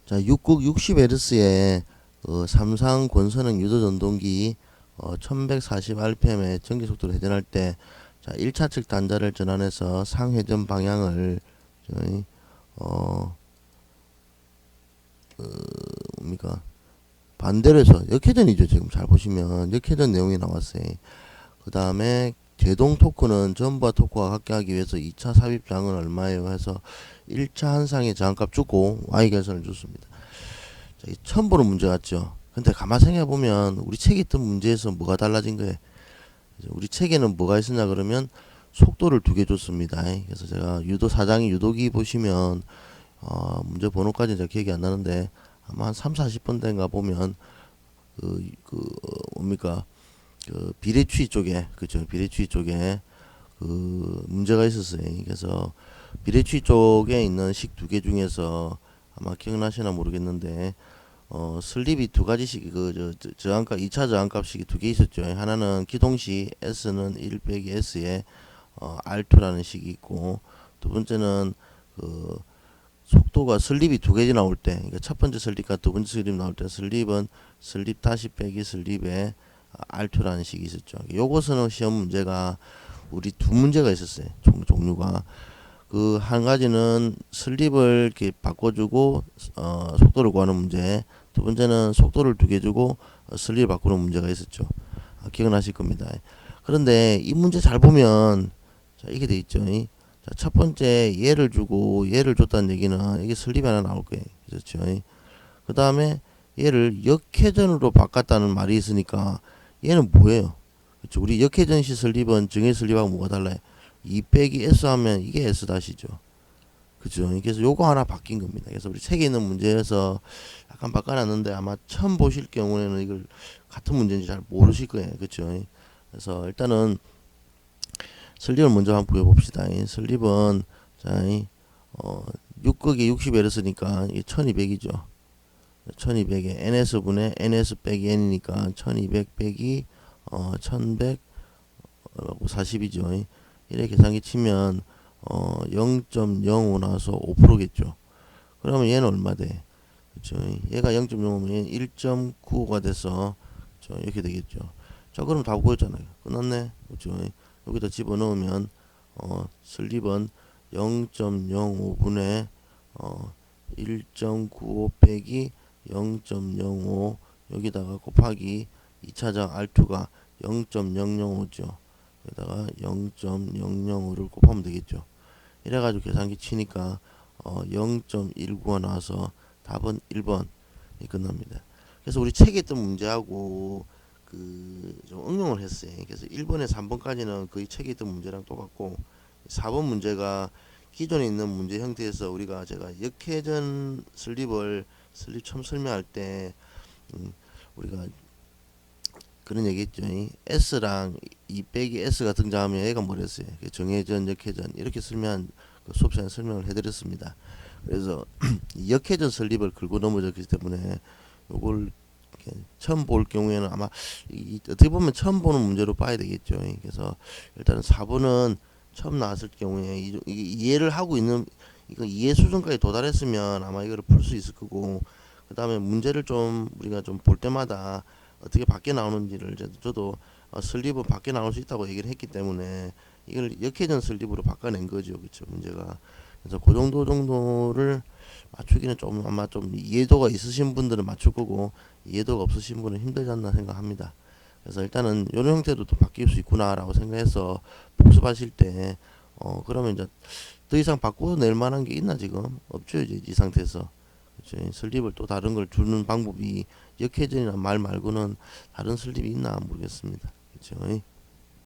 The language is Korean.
자, 6국 60Hz의 삼상 권선형 유도 전동기 1140rpm의 전기 속도를 회전할 때, 자, 1차 측 단자를 전환해서 상회전 방향을 저희 뭡니까? 반대로 해서 역회전이죠. 지금 잘 보시면 역회전 내용이 나왔어요. 그 다음에 제동 토크는 전부와 토크와 같게 하기 위해서 2차 삽입장은 얼마예요? 해서 1차 한상의 저항값 주고 Y 결선을 줬습니다. 자, 처음 보는 문제 같죠? 근데 가만 생각해보면 우리 책에 있던 문제에서 뭐가 달라진 거예요? 우리 책에는 뭐가 있었냐 그러면 속도를 두 개 줬습니다. 그래서 제가 유도 사장이 유도기 보시면 문제 번호까지는 제가 기억이 안 나는데 아마 한 3, 40번 대인가 보면 뭡니까? 그 비례추이 쪽에, 그죠? 비례추이 쪽에 문제가 있었어요. 그래서 비례추이 쪽에 있는 식 두 개 중에서 아마 기억나시나 모르겠는데 슬립이 두 가지씩 저항값 2차 저항값이 두 개 있었죠. 하나는 기동시 S는 1 빼기 S에 R2라는 식이 있고, 두 번째는 그 속도가 슬립이 두 개 나올 때, 그러니까 첫 번째 슬립과 두 번째 슬립 나올 때 슬립은 슬립 다시 빼기 슬립에 R2라는 식이 있었죠. 요것은 시험 문제가 우리 두 문제가 있었어요. 종류가. 그 한 가지는 슬립을 이렇게 바꿔주고 속도를 구하는 문제. 두 번째는 속도를 두 개 주고 슬립을 바꾸는 문제가 있었죠. 기억나실 겁니다. 그런데 이 문제 잘 보면 자, 이게 돼 있죠. 자, 첫 번째 얘를 주고 얘를 줬다는 얘기는 이게 슬립이 하나 나올 거예요. 그렇죠. 그 다음에 얘를 역회전으로 바꿨다는 말이 있으니까 얘는 뭐예요? 그렇죠. 우리 역회전 시 슬립은 정의 슬립하고 뭐가 달라요? 2 빼기 S 하면 이게 S 다시죠. 그죠? 그래서 요거 하나 바뀐 겁니다. 그래서 우리 책에 있는 문제에서 약간 바꿔놨는데 아마 처음 보실 경우에는 이걸 같은 문제인지 잘 모르실 거예요. 그죠? 그래서 일단은 슬립을 먼저 한번 구해봅시다. 슬립은 자, 6극에 60Hz니까 이게 1200이죠. 1200에 NS분의 NS 빼기 N이니까 1200 빼기 1140이죠. 이렇게 계산기 치면 0.05 나와서 5%겠죠. 그러면 얘는 얼마 돼? 그렇죠. 얘가 0.05면 1.95가 돼서 그렇죠? 이렇게 되겠죠. 자, 그럼 다 보였잖아요. 끝났네. 그렇죠. 여기다 집어넣으면 슬립은 0.05분의 1.95 빼기 0.05 여기다가 곱하기 2차장 R2가 0.005죠. 여기다가 0.005를 곱하면 되겠죠. 이래가지고 계산기 치니까 0.19가 나와서 답은 1번이 끝납니다. 그래서 우리 책에 있던 문제하고 좀 응용을 했어요. 그래서 1번에 3번까지는 거의 책에 있던 문제랑 똑같고 4번 문제가 기존에 있는 문제 형태에서 우리가 제가 역회전 슬립 처음 설명할 때 우리가 그런 얘기 했죠. S랑 2 빼기 S가 등장하면 얘가 뭐랬어요? 정회전, 역회전 이렇게 설명한 수업 시간에 설명을 해드렸습니다. 그래서 역회전 슬립을 긁고 넘어졌기 때문에 요걸 처음 볼 경우에는 아마 어떻게 보면 처음 보는 문제로 봐야 되겠죠. 그래서 일단은 4번은 처음 나왔을 경우에 이해를 하고 있는 이거 이해 수준까지 도달했으면 아마 이거를 풀 수 있을 거고, 그 다음에 문제를 좀 우리가 좀 볼 때마다 어떻게 밖에 나오는지를 저도 슬립은 밖에 나올 수 있다고 얘기를 했기 때문에 이걸 역회전 슬립으로 바꿔낸 거죠. 그렇죠. 문제가. 그래서 그 정도를 맞추기는 좀 아마 좀 이해도가 있으신 분들은 맞출 거고 이해도가 없으신 분은 힘들지 않나 생각합니다. 그래서 일단은 이런 형태도 또 바뀔 수 있구나라고 생각해서 복습하실 때 그러면 이제 더 이상 바꿔낼 만한 게 있나 지금 없죠. 이제 이 상태에서 그렇죠? 슬립을 또 다른 걸 주는 방법이 역회전이나 말 말고는 다른 슬립이 있나 모르겠습니다. 그렇죠?